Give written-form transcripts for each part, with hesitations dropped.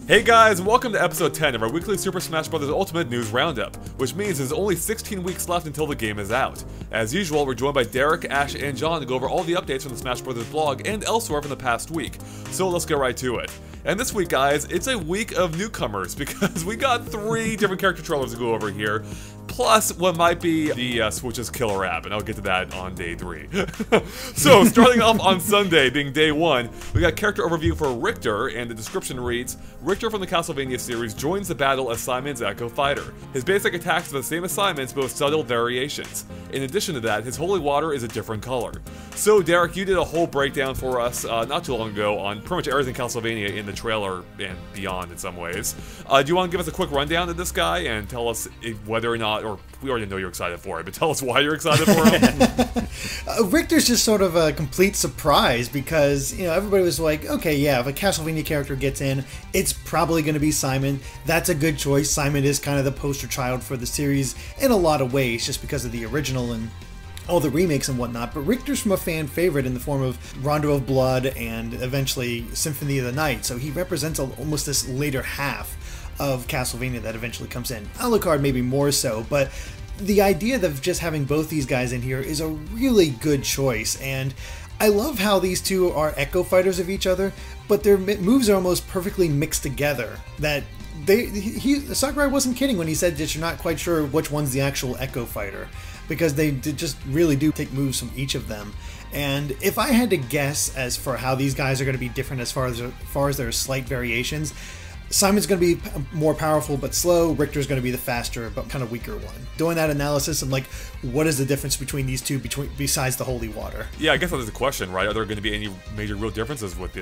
Hey guys, and welcome to episode 10 of our weekly Super Smash Bros. Ultimate News Roundup, which means there's only 16 weeks left until the game is out. As usual, we're joined by Derek, Ash, and John to go over all the updates from the Smash Bros. Blog and elsewhere from the past week. So let's get right to it. And this week, guys, it's a week of newcomers because we got 3 different character trailers to go over here, plus what might be the Switch's killer app, and I'll get to that on day 3. So, starting off on Sunday, being day 1, we got character overview for Richter, and the description reads, Richter from the Castlevania series joins the battle as Simon's Echo Fighter. His basic attacks are the same as Simon's, but with subtle variations. In addition to that, his holy water is a different color. So, Derek, you did a whole breakdown for us not too long ago on pretty much everything Castlevania in the trailer and beyond in some ways. Do you want to give us a quick rundown of this guy and tell us whether or not, or we already know you're excited for it, but tell us why you're excited for him? Richter's just sort of a complete surprise because, you know, everybody was like, okay, yeah, if a Castlevania character gets in, it's probably going to be Simon. That's a good choice. Simon is kind of the poster child for the series in a lot of ways, just because of the original and all the remakes and whatnot, but Richter's from a fan favorite in the form of Rondo of Blood and eventually Symphony of the Night, so he represents almost this later half of Castlevania that eventually comes in. Alucard maybe more so, but the idea of just having both these guys in here is a really good choice, and I love how these two are echo fighters of each other, but their moves are almost perfectly mixed together. That Sakurai wasn't kidding when he said that you're not quite sure which one's the actual echo fighter, because they just really do take moves from each of them. And if I had to guess as for how these guys are going to be different as far as their slight variations, Simon's going to be more powerful but slow, Richter's going to be the faster but kind of weaker one. Doing that analysis, I'm like, what is the difference between these two besides the holy water? Yeah, I guess that's the question, right? Are there going to be any major real differences with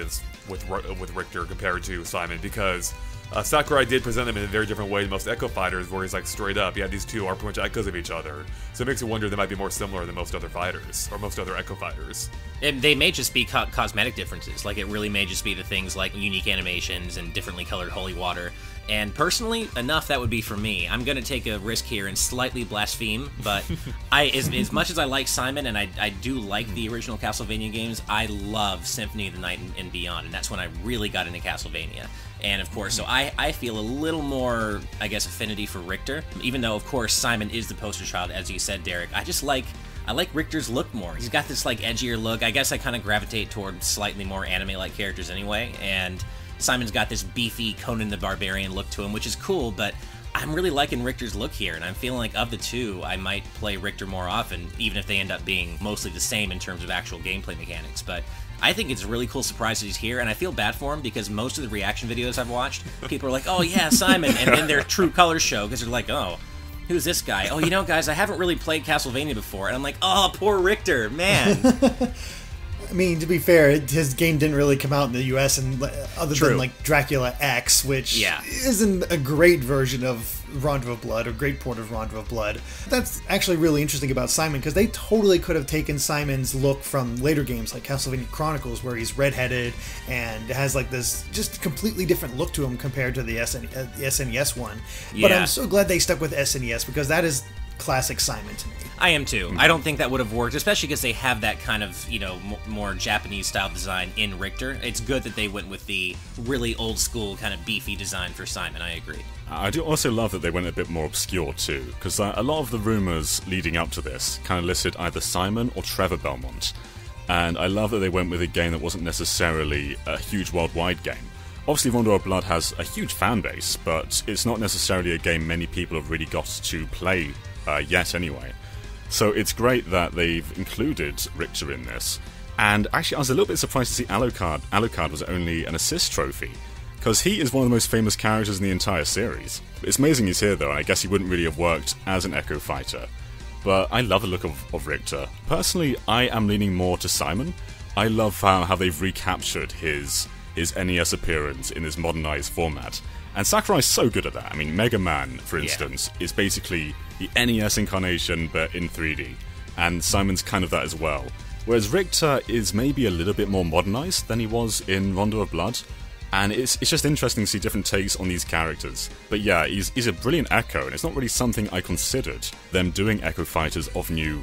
Richter compared to Simon? Because Sakurai did present them in a very different way to most Echo Fighters, where he's like straight up, yeah, these two are pretty much echoes of each other. So it makes you wonder they might be more similar than most other fighters, or most other Echo Fighters. They may just be cosmetic differences, like it really may just be the things like unique animations and differently colored holy water. And personally, enough that would be for me. I'm going to take a risk here and slightly blaspheme, but as much as I like Simon, and I do like the original Castlevania games, I love Symphony of the Night and beyond, and that's when I really got into Castlevania. And of course, so I feel a little more, I guess, affinity for Richter, even though, of course, Simon is the poster child, as you said, Derek. I like Richter's look more. He's got this, like, edgier look. I guess I kind of gravitate toward slightly more anime-like characters anyway, and Simon's got this beefy Conan the Barbarian look to him, which is cool, but I'm really liking Richter's look here, and I'm feeling like of the two, I might play Richter more often, even if they end up being mostly the same in terms of actual gameplay mechanics. But I think it's a really cool surprise that he's here, and I feel bad for him because most of the reaction videos I've watched, people are like, oh yeah, Simon, and then their true colors show, because they're like, oh, who's this guy? Oh, you know, guys, I haven't really played Castlevania before, and I'm like, oh, poor Richter, man. I mean, to be fair, his game didn't really come out in the US, and other True. than like Dracula X, which isn't a great version of Rondo of Blood, or great port of Rondo of Blood. That's actually really interesting about Simon, because they totally could have taken Simon's look from later games like Castlevania Chronicles, where he's redheaded and has like this just completely different look to him compared to the SNES one. Yeah. But I'm so glad they stuck with SNES, because that is classic Simon to me. I am too. I don't think that would have worked, especially because they have that kind of, you know, more Japanese style design in Richter. It's good that they went with the really old school kind of beefy design for Simon. I agree. I do also love that they went a bit more obscure too, because a lot of the rumors leading up to this kind of listed either Simon or Richter Belmont. And I love that they went with a game that wasn't necessarily a huge worldwide game. Obviously, Rondo of Blood has a huge fan base, but it's not necessarily a game many people have really got to play yet anyway. So it's great that they've included Richter in this. And actually, I was a little bit surprised to see Alucard. Alucard was only an assist trophy, because he is one of the most famous characters in the entire series. It's amazing he's here, though, and I guess he wouldn't really have worked as an Echo Fighter. But I love the look of Richter. Personally, I am leaning more to Simon. I love how they've recaptured his NES appearance in this modernized format. And Sakurai's so good at that. I mean, Mega Man, for instance, is basically the NES incarnation, but in 3D. And Simon's kind of that as well. Whereas Richter is maybe a little bit more modernized than he was in Rondo of Blood. And it's just interesting to see different takes on these characters. But yeah, he's a brilliant Echo, and it's not really something I considered, them doing Echo fighters of new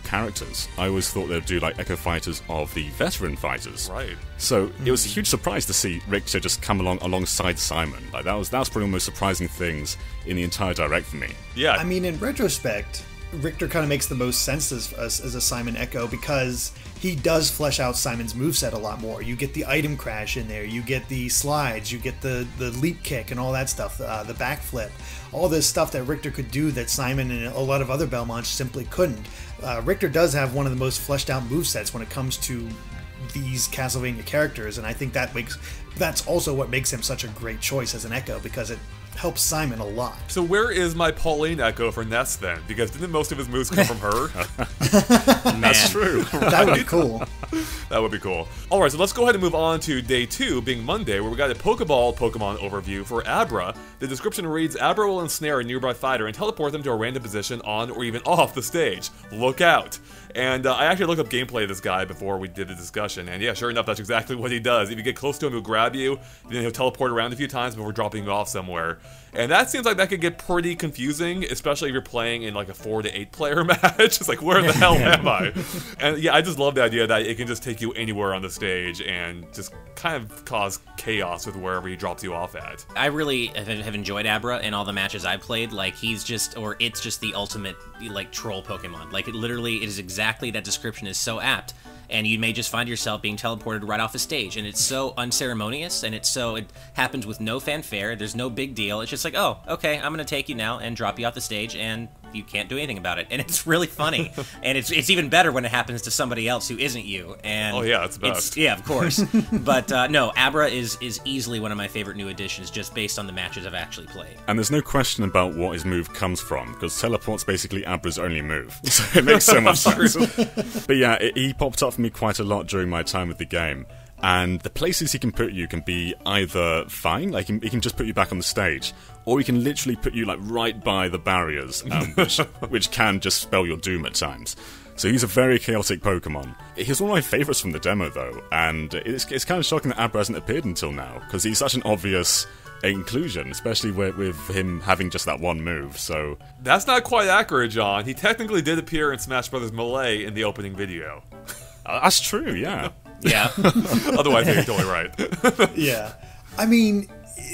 characters. I always thought they'd do like Echo fighters of the veteran fighters. Right. So it was a huge surprise to see Richter just come alongside Simon. Like that was probably one of the most surprising things in the entire Direct for me. Yeah. I mean, in retrospect, Richter kind of makes the most sense as a Simon Echo because he does flesh out Simon's moveset a lot more. You get the item crash in there, you get the slides, you get the leap kick and all that stuff, the backflip, all this stuff that Richter could do that Simon and a lot of other Belmonts simply couldn't. Richter does have one of the most fleshed out movesets when it comes to these Castlevania characters, and I think that's also what makes him such a great choice as an Echo, because it helps Simon a lot. So where is my Pauline Echo for Ness then? Because didn't most of his moves come from her? That's true. That would be cool. That would be cool. Alright, so let's go ahead and move on to day 2, being Monday, where we got a Pokeball Pokemon overview for Abra. The description reads, Abra will ensnare a nearby fighter and teleport them to a random position on or even off the stage. Look out. And I actually looked up gameplay of this guy before we did the discussion, and yeah, sure enough, that's exactly what he does. If you get close to him, he'll grab you, then he'll teleport around a few times before dropping you off somewhere. And that seems like that could get pretty confusing, especially if you're playing in like a 4 to 8 player match. It's like, where the hell am I? And yeah, I just love the idea that it can just take you anywhere on the stage and just kind of cause chaos with wherever he drops you off at. I really have enjoyed Abra in all the matches I've played. Like, it's just the ultimate, like, troll Pokemon. Like, it is exactly, that description is so apt. And you may just find yourself being teleported right off a stage, and it's so unceremonious, and it happens with no fanfare. There's no big deal. It's just like, oh, okay, I'm gonna take you now and drop you off the stage, and you can't do anything about it. And it's really funny, and it's even better when it happens to somebody else who isn't you. And oh yeah, it's the best. Yeah, of course. But no, Abra is easily one of my favorite new additions, just based on the matches I've actually played. And there's no question about what his move comes from, because teleport's basically Abra's only move. So it makes so much sense. But yeah, he popped up for me quite a lot during my time with the game. And the places he can put you can be either fine, like he can just put you back on the stage, or he can literally put you like right by the barriers, which can just spell your doom at times. So he's a very chaotic Pokemon. He's one of my favourites from the demo though, and it's kind of shocking that Abra hasn't appeared until now, because he's such an obvious inclusion, especially with him having just that one move. So that's not quite accurate, John. He technically did appear in Smash Bros. Melee in the opening video. That's true, yeah. Yeah. Otherwise, you're totally right. Yeah. I mean,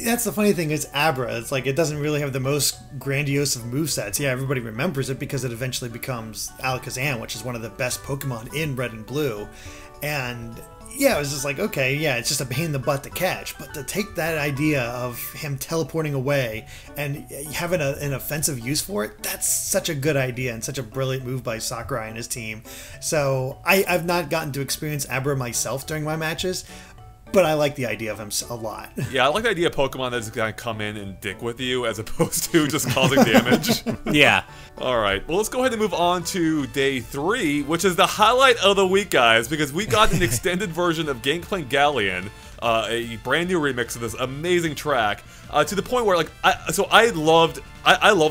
that's the funny thing is Abra. It's like it doesn't really have the most grandiose of movesets. Yeah, everybody remembers it because it eventually becomes Alakazam, which is one of the best Pokemon in Red and Blue. And yeah, it was just like, okay, yeah, it's just a pain in the butt to catch. But to take that idea of him teleporting away and having an offensive use for it, that's such a good idea and such a brilliant move by Sakurai and his team. So I've not gotten to experience Abra myself during my matches, but I like the idea of him a lot. Yeah, I like the idea of Pokemon that's going to come in and dick with you as opposed to just causing damage. Yeah. Alright, well let's go ahead and move on to day 3, which is the highlight of the week, guys, because we got an extended version of Gang-Plank Galleon, a brand new remix of this amazing track, to the point where, like, I love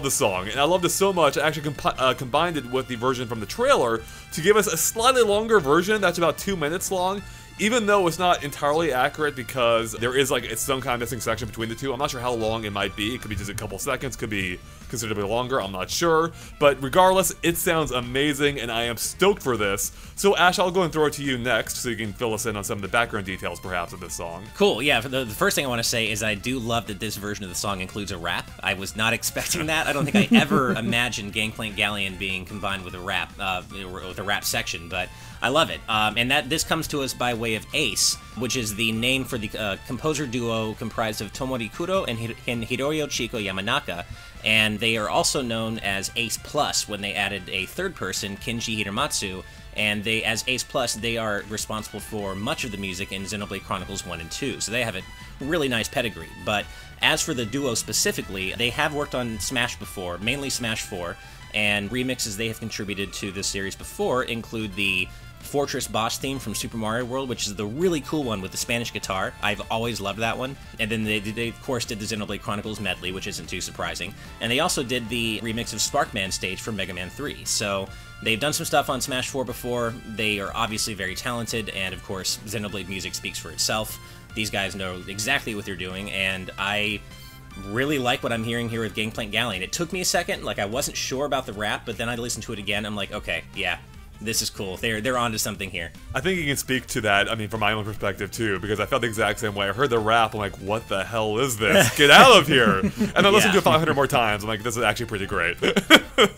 the song, and I loved it so much, I actually combined it with the version from the trailer to give us a slightly longer version that's about 2 minutes long. Even though it's not entirely accurate because there is like some kind of missing section between the two. I'm not sure how long it might be. It could be just a couple seconds, could be considerably longer, I'm not sure. But regardless, it sounds amazing and I am stoked for this. So Ash, I'll go and throw it to you next so you can fill us in on some of the background details perhaps of this song. Cool, yeah, the first thing I want to say is I do love that this version of the song includes a rap. I was not expecting that. I don't think I ever imagined Gangplank Galleon being combined with a rap section, but I love it. And this comes to us by way of Ace, which is the name for the composer duo comprised of Tomori Kudo and Hiroyo Chico Yamanaka. And they are also known as Ace Plus when they added a third person, Kenji Hiramatsu. And as Ace Plus, they are responsible for much of the music in Xenoblade Chronicles 1 and 2. So they have a really nice pedigree. But as for the duo specifically, they have worked on Smash before, mainly Smash 4. And remixes they have contributed to this series before include the Fortress boss theme from Super Mario World, which is the really cool one with the Spanish guitar. I've always loved that one. And then they of course did the Xenoblade Chronicles medley, which isn't too surprising. And they also did the remix of Sparkman stage from Mega Man 3. So they've done some stuff on Smash 4 before. They are obviously very talented, and of course Xenoblade music speaks for itself. These guys know exactly what they're doing, and I really like what I'm hearing here with Gang-Plank Galleon. It took me a second, like I wasn't sure about the rap, but then I listened to it again, I'm like, okay, yeah, this is cool. They're onto something here. I think you can speak to that, I mean, from my own perspective, too, because I felt the exact same way. I heard the rap, I'm like, what the hell is this? Get out of here! And I listened to it 500 more times, I'm like, this is actually pretty great.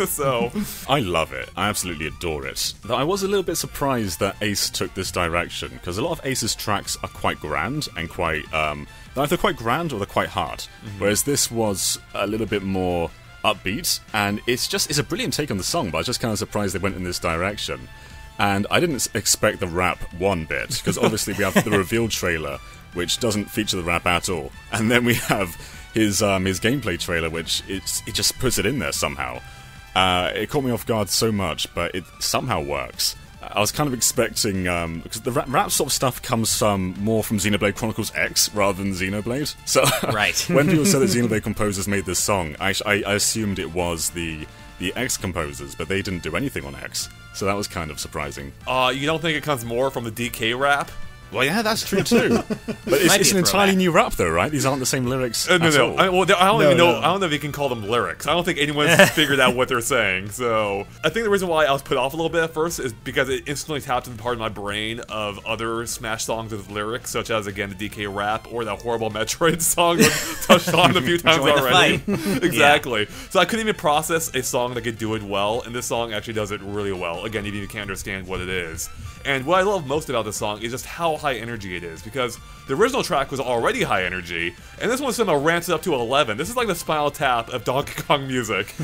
So... I love it. I absolutely adore it. Though I was a little bit surprised that Ace took this direction, because a lot of Ace's tracks are quite grand, and quite, they're either quite grand or they're quite hard. Whereas this was a little bit more upbeat, and it's a brilliant take on the song, but I was just kind of surprised they went in this direction. And I didn't expect the rap one bit, because obviously we have the reveal trailer, which doesn't feature the rap at all, and then we have his gameplay trailer, which it just puts it in there somehow. It caught me off guard so much, but it somehow works. I was kind of expecting, because the rap sort of stuff comes more from Xenoblade Chronicles X rather than Xenoblade. So right. When people said that Xenoblade composers made this song, I assumed it was the X composers, but they didn't do anything on X. So that was kind of surprising. You don't think it comes more from the DK rap? Well, yeah, that's true too. But it's an entirely new rap, though, right? These aren't the same lyrics. No. I don't even know. No. I don't know if you can call them lyrics. I don't think anyone's figured out what they're saying. So I think the reason why I was put off a little bit at first is because it instantly tapped into the part of my brain of other Smash songs with lyrics, such as again the DK rap or that horrible Metroid song we've touched on a few times already. Exactly. Yeah. So I couldn't even process a song that could do it well, and this song actually does it really well. Again, even if you can't understand what it is. And what I love most about this song is just how high energy it is, because the original track was already high energy, and this one somehow ramps it up to 11. This is like the Spinal Tap of Donkey Kong music.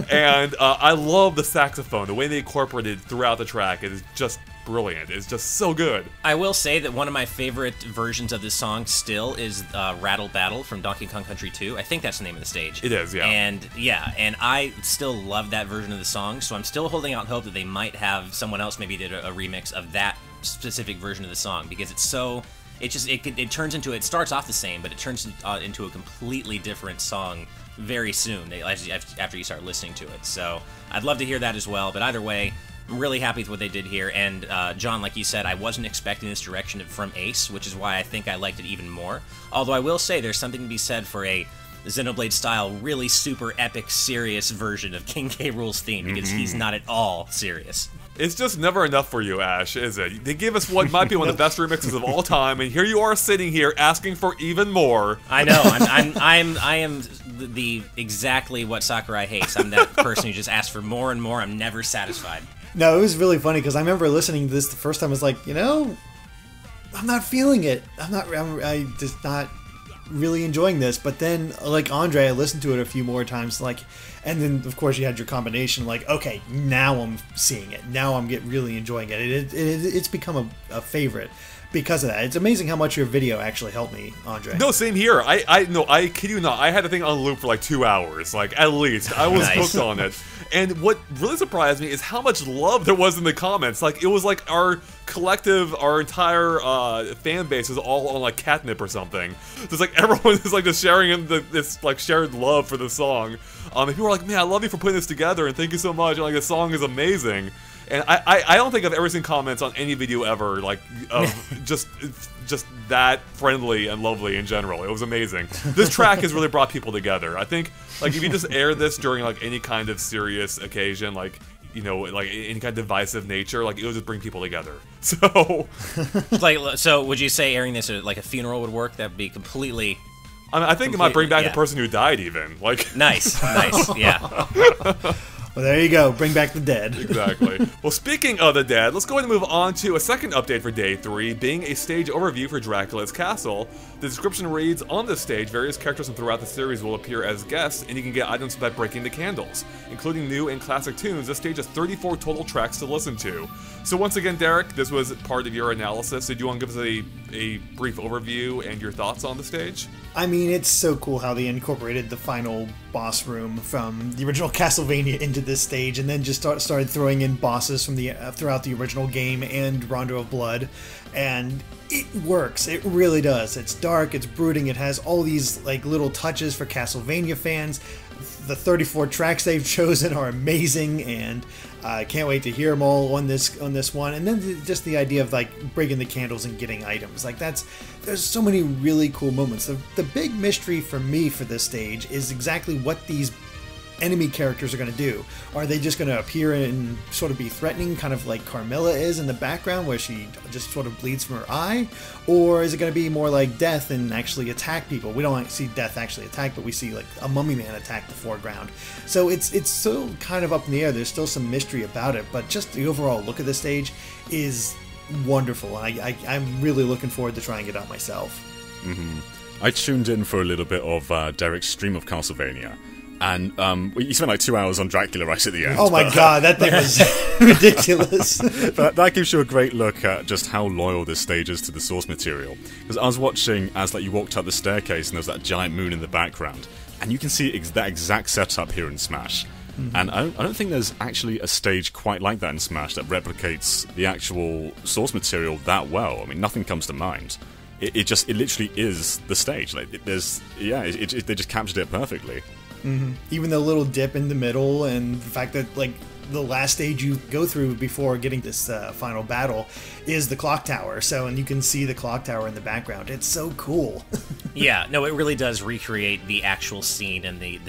And I love the saxophone, the way they incorporated throughout the track. It is just brilliant. It's just so good. I will say that one of my favorite versions of this song still is Rattle Battle from Donkey Kong Country 2. I think that's the name of the stage. It is, yeah. And I still love that version of the song, so I'm still holding out hope that they might have someone else maybe did a remix of that specific version of the song, because it's so... It turns into... It starts off the same, but it turns into a completely different song very soon after you start listening to it. So I'd love to hear that as well, but either way, I'm really happy with what they did here, and John, like you said, I wasn't expecting this direction from Ace, which is why I think I liked it even more. Although I will say there's something to be said for a Xenoblade-style, really super epic, serious version of King K. Rool's theme, because he's not at all serious. It's just never enough for you, Ash, is it? They give us what might be one of the best remixes of all time, and here you are sitting here asking for even more. I know. I am the exactly what Sakurai hates. I'm that person who just asks for more and more. I'm never satisfied. No, it was really funny because I remember listening to this the first time. I was like, I'm not feeling it. I'm just not really enjoying this. But then, like Andre, I listened to it a few more times, and then of course you had your combination. Like, okay, now I'm seeing it. Now I'm really enjoying it. It's become a favorite because of that. It's amazing how much your video actually helped me, Andre. No, same here. I kid you not. I had the thing on loop for like 2 hours, like at least. I was hooked on it. And what really surprised me is how much love there was in the comments. Like, it was like our entire fan base was all on like catnip or something. Just like everyone is like just sharing this like shared love for the song. And people were like, "Man, I love you for putting this together, and thank you so much." And like, the song is amazing. And I don't think I've ever seen comments on any video ever like of just that friendly and lovely in general. It was amazing. This track has really brought people together. I think like if you just air this during like any kind of serious occasion, like like any kind of divisive nature, like it would just bring people together. So so would you say airing this at like a funeral would work? That'd be completely. I think it might bring back the person who died even. Like nice, yeah. Well, there you go. Bring back the dead. Exactly. Well, speaking of the dead, let's go ahead and move on to a second update for Day 3, being a stage overview for Dracula's Castle. The description reads, on this stage, various characters from throughout the series will appear as guests, and you can get items by breaking the candles. Including new and classic tunes, this stage has 34 total tracks to listen to. So once again, Derek, this was part of your analysis. Did you want to give us a brief overview and your thoughts on the stage? I mean, it's so cool how they incorporated the final boss room from the original Castlevania into this stage, and then just started throwing in bosses from the throughout the original game and Rondo of Blood, and it works. It really does. It's dark, it's brooding, it has all these like little touches for Castlevania fans. The 34 tracks they've chosen are amazing, and I can't wait to hear them all on this one. And then just the idea of like breaking the candles and getting items, like there's so many really cool moments. The big mystery for me for this stage is exactly what these enemy characters are going to do. Are they just going to appear and sort of be threatening, kind of like Carmilla is in the background where she just sort of bleeds from her eye? Or is it going to be more like Death and actually attack people? We don't see Death actually attack, but we see like a Mummy Man attack the foreground. So it's so kind of up in the air. There's still some mystery about it, but just the overall look of the stage is wonderful. I'm really looking forward to trying it out myself. I tuned in for a little bit of Derek's stream of Castlevania. And you spent like 2 hours on Dracula right at the end. Oh my god, that thing was ridiculous. But that gives you a great look at just how loyal this stage is to the source material. Because I was watching as like you walked up the staircase and there was that giant moon in the background, and you can see that exact setup here in Smash. And I don't think there's actually a stage quite like that in Smash that replicates the actual source material that well. I mean, nothing comes to mind. It literally is the stage. Like they just captured it perfectly. Even the little dip in the middle, and the fact that like the last stage you go through before getting this final battle is the clock tower. And you can see the clock tower in the background. It's so cool. Yeah, no, it really does recreate the actual scene and the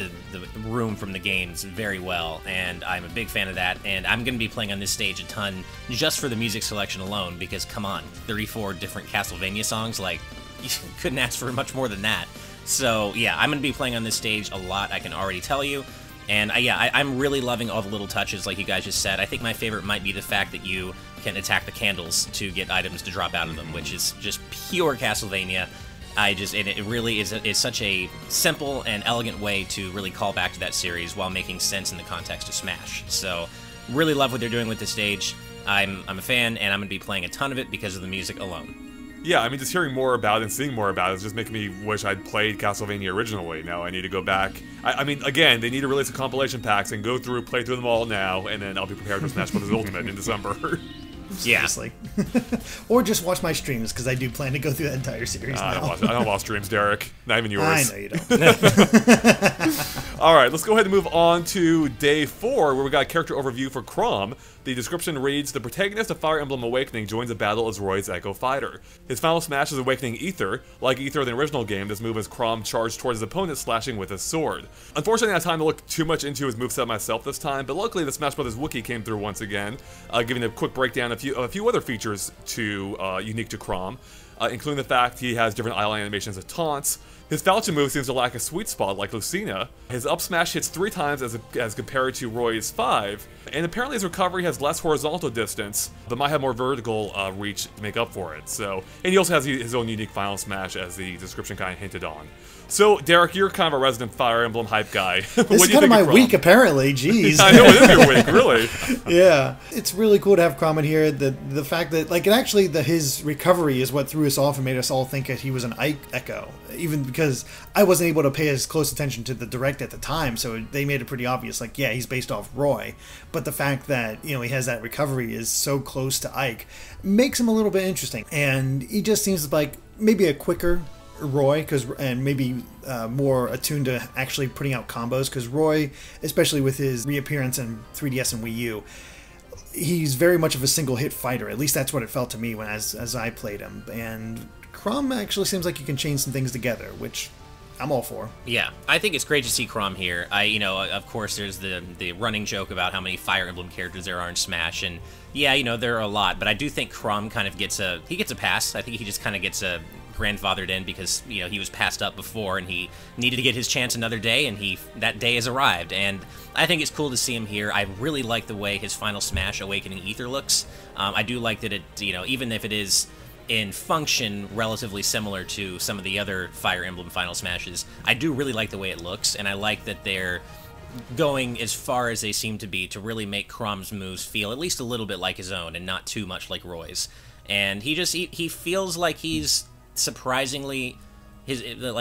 room from the games very well, and I'm a big fan of that, and I'm going to be playing on this stage a ton just for the music selection alone, because come on, 34 different Castlevania songs, like, you couldn't ask for much more than that. So, yeah, I'm going to be playing on this stage a lot, I can already tell you. And, I'm really loving all the little touches, like you guys just said. I think my favorite might be the fact that you can attack the candles to get items to drop out of them, which is just pure Castlevania. It really is such a simple and elegant way to really call back to that series while making sense in the context of Smash. So, really love what they're doing with this stage. I'm a fan, and I'm going to be playing a ton of it because of the music alone. Yeah, I mean, just hearing more about it and seeing more about it is just making me wish I'd played Castlevania originally. Now I need to go back. I mean, again, they need to release the compilation packs and play through them all now, and then I'll be prepared for Smash Bros. Ultimate in December. Seriously. Or just watch my streams, because I do plan to go through that entire series now. I don't watch streams, Derek. Not even yours. I know you don't. All right, let's go ahead and move on to Day 4, where we got a character overview for Chrom. The description reads, the protagonist of Fire Emblem Awakening joins a battle as Roy's Echo Fighter. His final smash is Awakening Ether. Like Ether in the original game, this move is Chrom charged towards his opponent, slashing with his sword. Unfortunately, I didn't have time to look too much into his moveset myself this time, but luckily the Smash Bros. Wiki came through once again, giving a quick breakdown of a few other features unique to Chrom, including the fact he has different island animations of taunts. His Falchion move seems to lack a sweet spot like Lucina. His up smash hits 3 times as compared to Roy's 5, and apparently his recovery has less horizontal distance, but might have more vertical reach to make up for it. So, and he also has his own unique final smash, as the description kind of hinted on. So, Derek, you're kind of a resident Fire Emblem hype guy. This is kind of my week, apparently. Jeez. I know, it is your week, really. Yeah. It's really cool to have Chrom in here. The fact that, like, his recovery is what threw us off and made us all think that he was an Ike Echo. Even because I wasn't able to pay as close attention to the direct at the time, so they made it pretty obvious, like, yeah, he's based off Roy. But the fact that, he has that recovery is so close to Ike makes him a little bit interesting. And he just seems like maybe a quicker Roy, and maybe more attuned to actually putting out combos, because Roy, especially with his reappearance in 3DS and Wii U, he's very much of a single hit fighter. At least that's what it felt to me as I played him. And Chrom actually seems like you can chain some things together, which I'm all for. Yeah, I think it's great to see Chrom here. Of course, there's the running joke about how many Fire Emblem characters there are in Smash, and yeah, there are a lot, but I do think Chrom kind of gets a pass. I think he just kind of gets a grandfathered in because he was passed up before and he needed to get his chance another day, and that day has arrived, and I think it's cool to see him here. I really like the way his final smash, Awakening Ether, looks. I do like that it, even if it is in function relatively similar to some of the other Fire Emblem final smashes, I do really like the way it looks, and I like that they're going as far as they seem to be to really make Chrom's moves feel at least a little bit like his own and not too much like Roy's. and he feels like he's surprisingly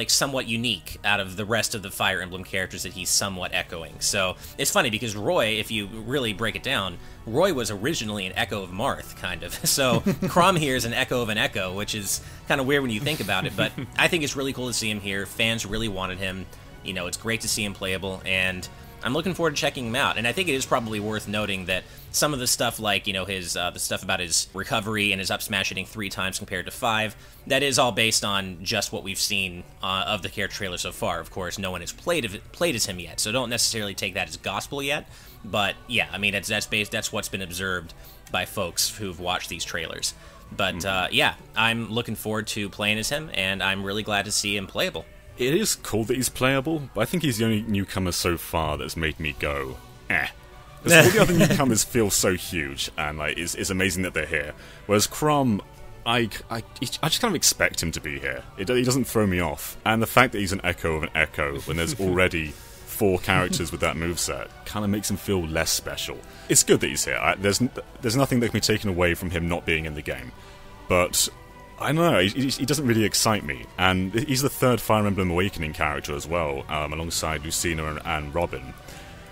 somewhat unique out of the rest of the Fire Emblem characters that he's somewhat echoing. So it's funny because Roy, if you really break it down, Roy was originally an echo of Marth, kind of. So Chrom here is an echo of an echo, which is kind of weird when you think about it, but I think it's really cool to see him here. Fans really wanted him. You know, it's great to see him playable, and I'm looking forward to checking him out. And I think it is probably worth noting that some of the stuff, like, you know, his the stuff about his recovery and his up smash hitting 3 times compared to 5, that is all based on just what we've seen of the character trailer so far. Of course, no one has played as him yet, so don't necessarily take that as gospel yet. But yeah, I mean, that's what's been observed by folks who've watched these trailers. But yeah, I'm looking forward to playing as him, and I'm really glad to see him playable. It is cool that he's playable, but I think he's the only newcomer so far that's made me go, eh. Because all the other newcomers feel so huge, and like it's amazing that they're here. Whereas Chrom, I just kind of expect him to be here. He doesn't throw me off. And the fact that he's an echo of an echo when there's already 4 characters with that moveset kind of makes him feel less special. It's good that he's here. There's nothing that can be taken away from him not being in the game. But I don't know, he doesn't really excite me. And he's the 3rd Fire Emblem Awakening character as well, alongside Lucina and Robin.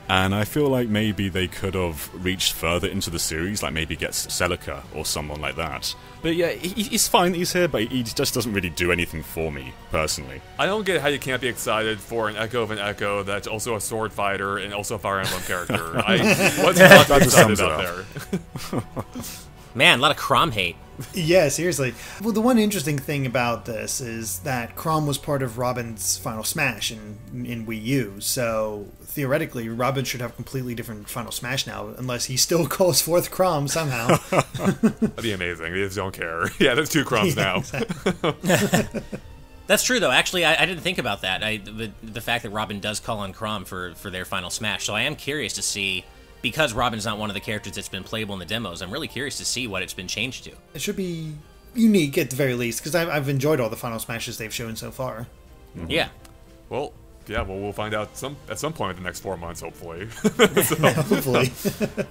And I feel like maybe they could have reached further into the series, like maybe get Celica or someone like that. But yeah, he's fine that he's here, but he just doesn't really do anything for me, personally. I don't get how you can't be excited for an echo of an echo that's also a sword fighter and also a Fire Emblem character. What's not to be excited about there? Man, a lot of Chrom hate. Yeah, seriously. Well, the one interesting thing about this is that Chrom was part of Robin's Final Smash in Wii U, so theoretically, Robin should have a completely different Final Smash now, unless he still calls forth Chrom somehow. That'd be amazing. They just don't care. Yeah, there's 2 Chroms now. Exactly. That's true, though. Actually, I didn't think about that. The fact that Robin does call on Chrom for their Final Smash, so I am curious to see. Because Robin's not one of the characters that's been playable in the demos, I'm really curious to see what it's been changed to. It should be unique at the very least, because I've enjoyed all the Final Smashes they've shown so far. Mm-hmm. Yeah. Well, we'll find out at some point in the next 4 months, hopefully. Hopefully.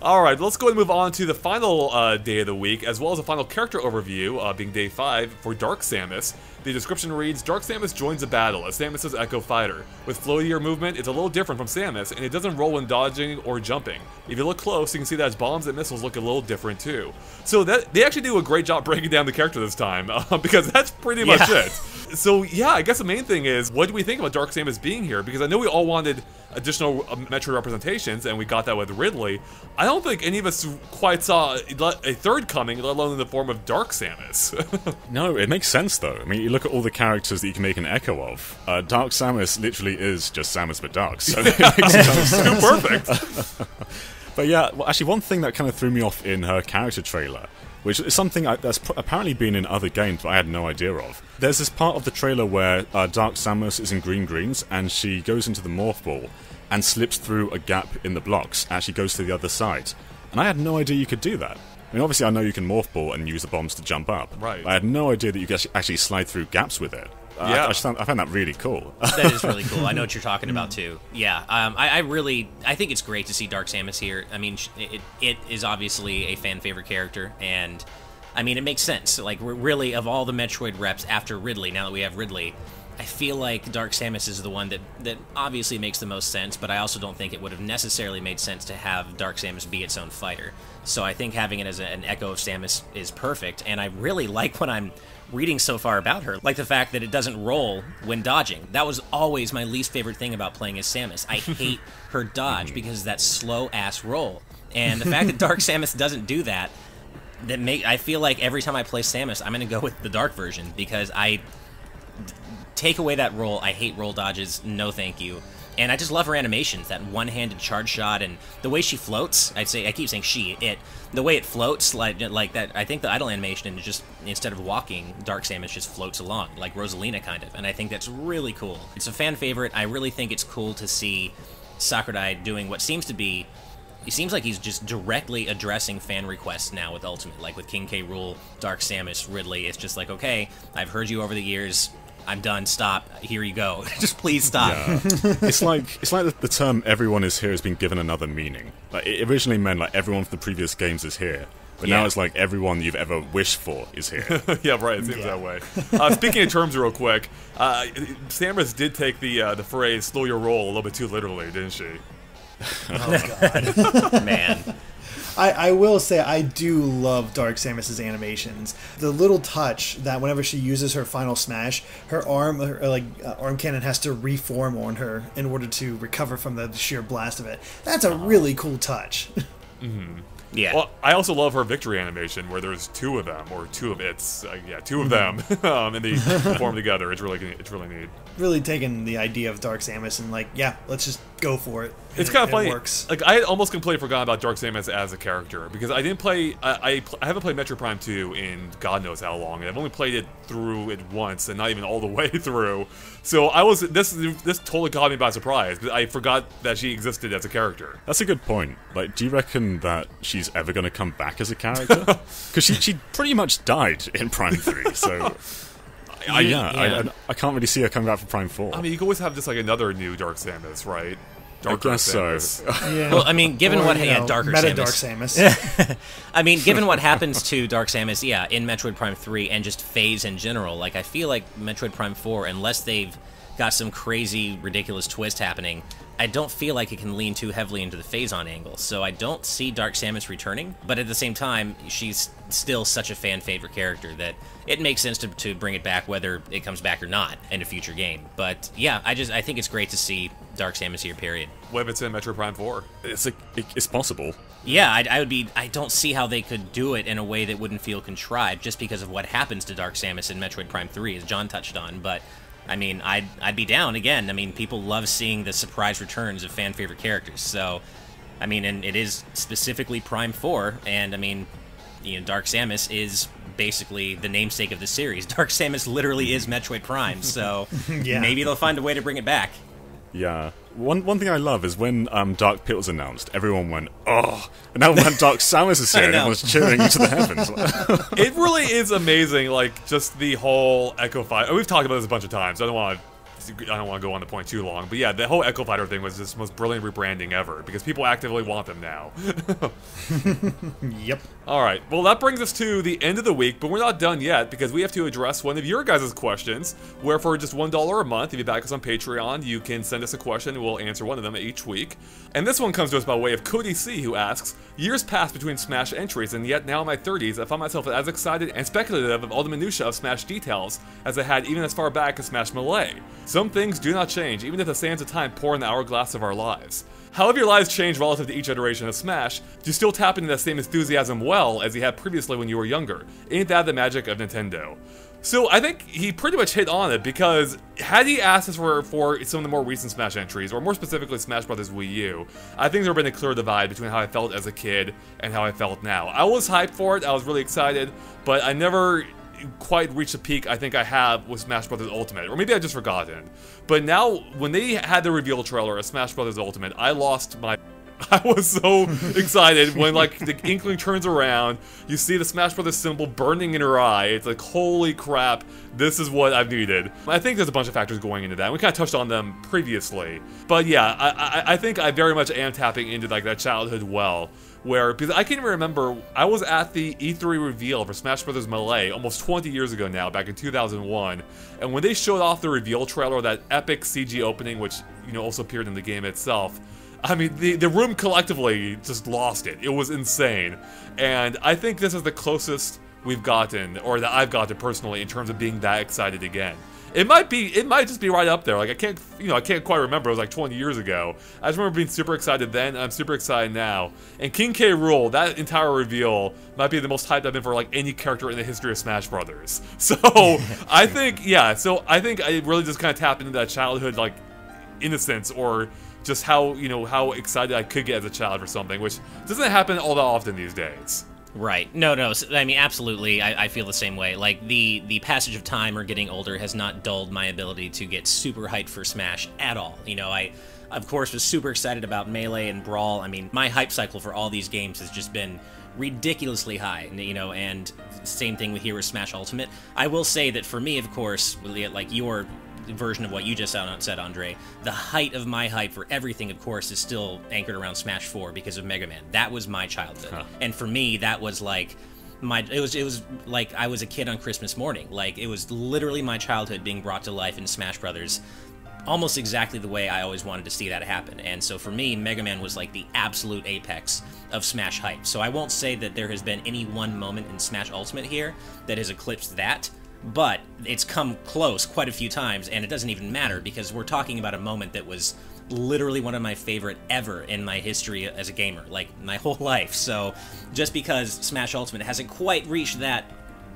All right, let's go and move on to the final day of the week, as well as a final character overview, being day 5 for Dark Samus. The description reads, Dark Samus joins the battle as Samus's Echo Fighter. With floatier movement, it's a little different from Samus, and it doesn't roll when dodging or jumping. If you look close, you can see that its bombs and missiles look a little different too. So they actually do a great job breaking down the character this time, because that's pretty much it. So yeah, I guess the main thing is, what do we think about Dark Samus being here? Because I know we all wanted additional Metroid representations, and we got that with Ridley. I don't think any of us quite saw a third coming, let alone in the form of Dark Samus. No, it makes sense though. I mean, you look at all the characters that you can make an echo of. Dark Samus literally is just Samus but dark, so it makes sense. Too perfect. But yeah, well, actually one thing that kind of threw me off in her character trailer, which is something that's apparently been in other games but I had no idea of. There's this part of the trailer where Dark Samus is in green greens and she goes into the morph ball and slips through a gap in the blocks and she goes to the other side. And I had no idea you could do that. I mean, obviously I know you can morph ball and use the bombs to jump up. Right. But I had no idea that you could actually slide through gaps with it. Yeah. I found that really cool. That is really cool. I know what you're talking about too. Yeah, I think it's great to see Dark Samus here. I mean, it is obviously a fan favorite character, and I mean, it makes sense. Like, we're really, of all the Metroid reps after Ridley, now that we have Ridley, I feel like Dark Samus is the one that obviously makes the most sense, but I also don't think it would have necessarily made sense to have Dark Samus be its own fighter. So I think having it as an echo of Samus is perfect, and I really like what I'm reading so far about her. Like the fact that it doesn't roll when dodging. That was always my least favorite thing about playing as Samus. I hate her dodge because of that slow-ass roll. And the fact that Dark Samus doesn't do that, I feel like every time I play Samus, I'm going to go with the Dark version, because I take away that roll. I hate roll dodges. No thank you. And I just love her animations, that one-handed charge shot, and the way she floats. I keep saying it. The way it floats, like that. I think the idle animation is just, instead of walking, Dark Samus just floats along, like Rosalina kind of. And I think that's really cool. It's a fan favorite. I really think it's cool to see Sakurai doing what seems to be. It seems like he's just directly addressing fan requests now with Ultimate, like with King K. Rool, Dark Samus, Ridley. It's just like, okay, I've heard you over the years. I'm done. Stop. Here you go. Just please stop. Yeah. It's like the term "everyone is here" has been given another meaning. Like, it originally meant like everyone from the previous games is here, But now it's like everyone you've ever wished for is here. Yeah, right. It seems that way. Speaking of terms, real quick, Samus did take the phrase "slow your roll" a little bit too literally, didn't she? Oh God, Man. I will say I do love Dark Samus's animations. The little touch that whenever she uses her final smash, her arm cannon has to reform on her in order to recover from the sheer blast of it. That's a really cool touch. Mm-hmm. Yeah. Well, I also love her victory animation where there's two of them, or two of its, two of them, and they form together. It's really neat. Really taking the idea of Dark Samus and let's just go for it. It's kind of funny. It works. Like, I had almost completely forgotten about Dark Samus as a character because I didn't play. I haven't played Metroid Prime 2 in God knows how long, and I've only played it through it once, and not even all the way through. So this totally caught me by surprise. But I forgot that she existed as a character. That's a good point. Like, do you reckon that she's ever going to come back as a character? Because she pretty much died in Prime 3, so. I can't really see her coming back for Prime 4. I mean, you can always have just like another new Dark Samus, right? Darker Samus. So. Yeah. Well, I mean, given Darker meta Samus. Dark Samus. I mean, given what happens to Dark Samus, in Metroid Prime 3 and just phase in general, like I feel like Metroid Prime 4, unless they've got some crazy, ridiculous twist happening, I don't feel like it can lean too heavily into the phase-on angle, so I don't see Dark Samus returning, but at the same time, she's still such a fan-favorite character that it makes sense to bring it back whether it comes back or not in a future game. But yeah, I think it's great to see Dark Samus here, period. What if it's in Metroid Prime 4? It's possible. Yeah, I don't see how they could do it in a way that wouldn't feel contrived just because of what happens to Dark Samus in Metroid Prime 3, as John touched on, but I mean, I'd be down again. I mean, people love seeing the surprise returns of fan-favorite characters, so, I mean, and it is specifically Prime 4, and, I mean, Dark Samus is basically the namesake of the series. Dark Samus literally is Metroid Prime, so maybe they'll find a way to bring it back. Yeah. One thing I love is when Dark Pit was announced, everyone went, oh! And now when Dark Samus is here, everyone's cheering into the heavens. It really is amazing, like, just the whole Echo Fighter. We've talked about this a bunch of times. I don't want to go on the point too long, but yeah, the whole Echo Fighter thing was just the most brilliant rebranding ever, because people actively want them now. Yep. Alright, well that brings us to the end of the week, but we're not done yet, because we have to address one of your guys' questions, where for just $1 a month, if you back us on Patreon, you can send us a question and we'll answer one of them each week. And this one comes to us by way of Cody C, who asks, years passed between Smash entries, and yet now in my 30s, I find myself as excited and speculative of all the minutiae of Smash details as I had even as far back as Smash Melee. Some things do not change, even if the sands of time pour in the hourglass of our lives. However your lives change relative to each iteration of Smash, do you still tap into that same enthusiasm well as you had previously when you were younger? Ain't that the magic of Nintendo? So I think he pretty much hit on it, because had he asked us for some of the more recent Smash entries, or more specifically Smash Bros. Wii U, I think there would have been a clear divide between how I felt as a kid and how I felt now. I was hyped for it, I was really excited, but I never quite reached the peak I think I have with Smash Bros. Ultimate, or maybe I just forgotten. But now, when they had the reveal trailer of Smash Bros. Ultimate, I lost my... I was so excited when, like, the inkling turns around, you see the Smash Bros. Symbol burning in her eye. It's like, holy crap, this is what I've needed. I think there's a bunch of factors going into that. We kind of touched on them previously. But yeah, I think I very much am tapping into, like, that childhood well, where, because I can even remember, I was at the E3 reveal for Smash Bros. Melee almost 20 years ago now, back in 2001, and when they showed off the reveal trailer, that epic CG opening, which, also appeared in the game itself, I mean, the room collectively just lost it. It was insane. And I think this is the closest we've gotten, or that I've gotten personally, in terms of being that excited again. It might just be right up there. Like, I can't quite remember. It was like 20 years ago. I just remember being super excited then, and I'm super excited now. And King K. Rool, that entire reveal might be the most hyped I've been for, like, any character in the history of Smash Brothers. So, I think I really just kind of tapped into that childhood, like, innocence, or just how excited I could get as a child for something, which doesn't happen all that often these days. Right. No, I mean, absolutely, I feel the same way. Like, the passage of time or getting older has not dulled my ability to get super hyped for Smash at all. I, of course, was super excited about Melee and Brawl. I mean, my hype cycle for all these games has just been ridiculously high, and same thing with here with Smash Ultimate. I will say that for me, of course, like your version of what you just said, Andre. The height of my hype for everything, of course, is still anchored around Smash 4 because of Mega Man. That was my childhood, and for me, that was like it was like I was a kid on Christmas morning. Like, it was literally my childhood being brought to life in Smash Brothers, almost exactly the way I always wanted to see that happen. And so for me, Mega Man was like the absolute apex of Smash hype. So I won't say that there has been any one moment in Smash Ultimate here that has eclipsed that, but it's come close quite a few times, and it doesn't even matter because we're talking about a moment that was literally one of my favorite ever in my history as a gamer, like my whole life. So just because Smash Ultimate hasn't quite reached that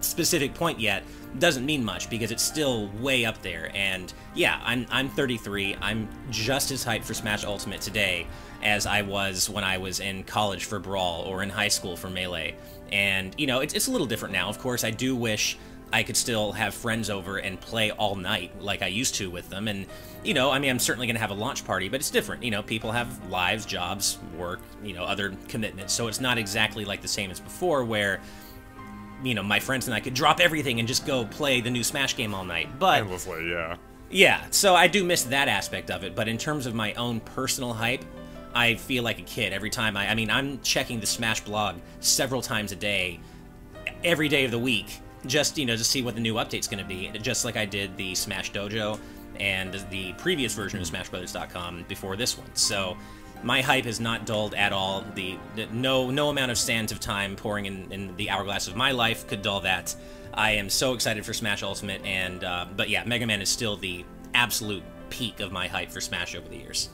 specific point yet doesn't mean much, because it's still way up there. And yeah, I'm 33. I'm just as hyped for Smash Ultimate today as I was when I was in college for Brawl or in high school for Melee. And, you know, it's a little different now. Of course, I do wish I could still have friends over and play all night like I used to with them. And, you know, I mean, I'm certainly going to have a launch party, but it's different. You know, people have lives, jobs, work, you know, other commitments. So it's not exactly like the same as before where, you know, my friends and I could drop everything and just go play the new Smash game all night. But endlessly, yeah. Yeah, so I do miss that aspect of it. But in terms of my own personal hype, I feel like a kid every time I mean, I'm checking the Smash blog several times a day, every day of the week, just, you know, to see what the new update's going to be, just like I did the Smash Dojo and the previous version of SmashBrothers.com before this one. So my hype has not dulled at all. No amount of sands of time pouring in the hourglass of my life could dull that. I am so excited for Smash Ultimate, and but yeah, Mega Man is still the absolute peak of my hype for Smash over the years.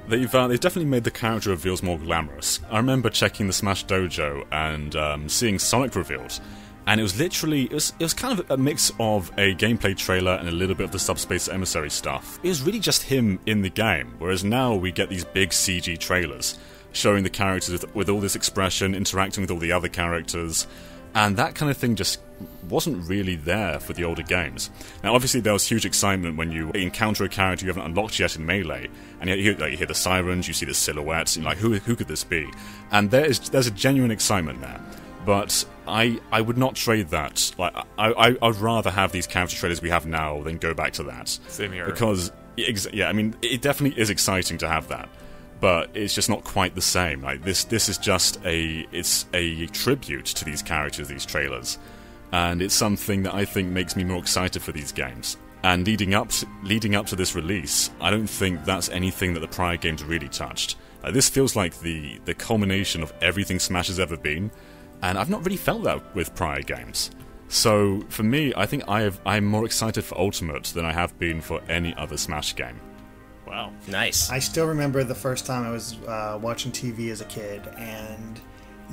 They've definitely made the character reveals more glamorous. I remember checking the Smash Dojo and seeing Sonic revealed. And it was literally, it was kind of a mix of a gameplay trailer and a little bit of the Subspace Emissary stuff. It was really just him in the game, whereas now we get these big CG trailers showing the characters with all this expression, interacting with all the other characters, and that kind of thing just wasn't really there for the older games. Now, obviously, there was huge excitement when you encounter a character you haven't unlocked yet in Melee, and you hear the sirens, you see the silhouettes, and you're like, who could this be? And there's a genuine excitement there. But I would not trade that. Like, I'd rather have these character trailers we have now than go back to that. Same here. Because, yeah, I mean, it definitely is exciting to have that, but it's just not quite the same. Like, this is just it's a tribute to these characters, these trailers, and it's something that I think makes me more excited for these games. And leading up to this release, I don't think that's anything that the prior games really touched. This feels like the culmination of everything Smash has ever been. And I've not really felt that with prior games. So, for me, I think I'm more excited for Ultimate than I have been for any other Smash game. Wow. Nice. I still remember the first time I was watching TV as a kid, and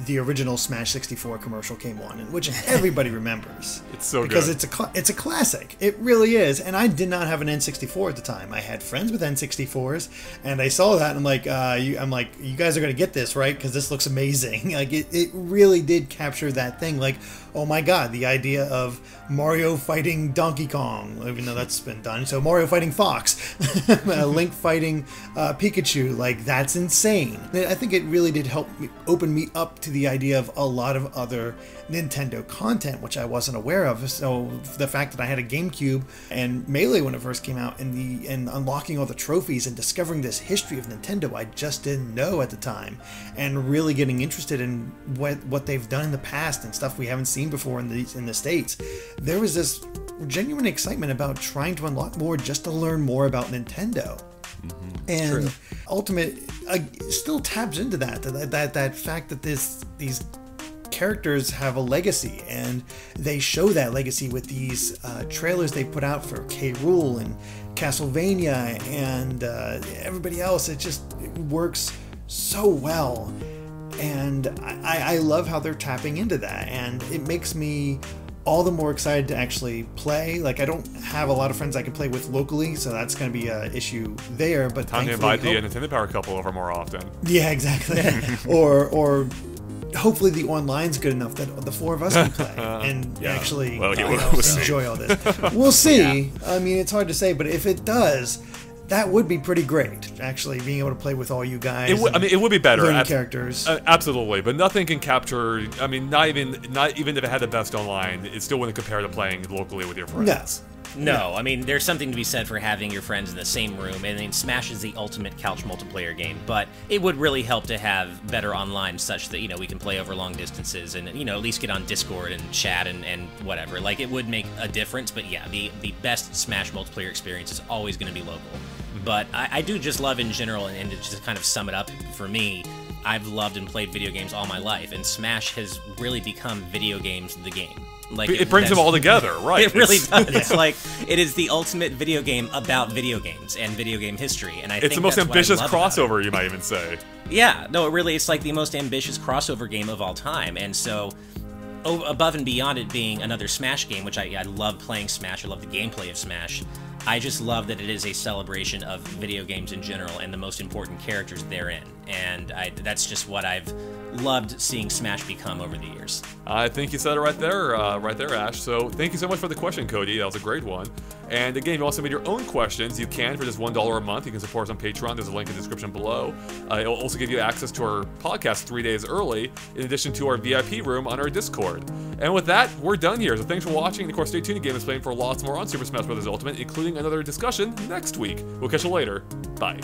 the original Smash 64 commercial came on, which everybody remembers. It's so because good. it's a classic. It really is. And I did not have an N64 at the time. I had friends with N64s, and I saw that, and I'm like, you guys are going to get this, right? Because this looks amazing. Like, it really did capture that thing. Like, oh my god, the idea of Mario fighting Donkey Kong, even though that's been done. So Mario fighting Fox, Link fighting Pikachu, like, that's insane. I think it really did help open me up to the idea of a lot of other Nintendo content, which I wasn't aware of. So the fact that I had a GameCube and Melee when it first came out, and unlocking all the trophies and discovering this history of Nintendo I just didn't know at the time, and really getting interested in what they've done in the past and stuff we haven't seen before in the States, there was this genuine excitement about trying to unlock more just to learn more about Nintendo. Mm-hmm. And true. Ultimate still taps into that fact that these characters have a legacy, and they show that legacy with these trailers they put out for K. Rool and Castlevania and everybody else. It works so well, and I love how they're tapping into that, and it makes me all the more excited to actually play. Like, I don't have a lot of friends I can play with locally, so that's going to be an issue there. But time to invite the Nintendo Power couple over more often. Yeah, exactly. or hopefully the online's good enough that the four of us can play and actually enjoy all this. We'll see. Yeah. I mean, it's hard to say, but if it does, that would be pretty great, actually, being able to play with all you guys. It would be better. Characters. Absolutely, but nothing can capture. I mean, not even if it had the best online, it still wouldn't compare to playing locally with your friends. No, I mean, there's something to be said for having your friends in the same room, and then Smash is the ultimate couch multiplayer game, but it would really help to have better online such that, you know, we can play over long distances and, you know, at least get on Discord and chat and whatever. Like, it would make a difference, but yeah, the best Smash multiplayer experience is always going to be local. But I do just love in general, and to just kind of sum it up for me, I've loved and played video games all my life, and Smash has really become video games the game. Like it brings them all together, right? It really does. It's like it is the ultimate video game about video games and video game history, and I think it's the most that's ambitious what I love crossover, you might even say. Yeah, no, it really it's like the most ambitious crossover game of all time, and so above and beyond it being another Smash game, which I love playing Smash, I love the gameplay of Smash. I just love that it is a celebration of video games in general and the most important characters therein, and that's just what I've loved seeing Smash become over the years. I think you said it right there, Ash. So thank you so much for the question, Cody. That was a great one. And again, if you want to submit your own questions, you can for just $1 a month. You can support us on Patreon. There's a link in the description below. It'll also give you access to our podcast 3 days early, in addition to our VIP room on our Discord. And with that, we're done here. So thanks for watching. And of course, stay tuned to GameXplain for lots more on Super Smash Bros. Ultimate, including another discussion next week. We'll catch you later. Bye.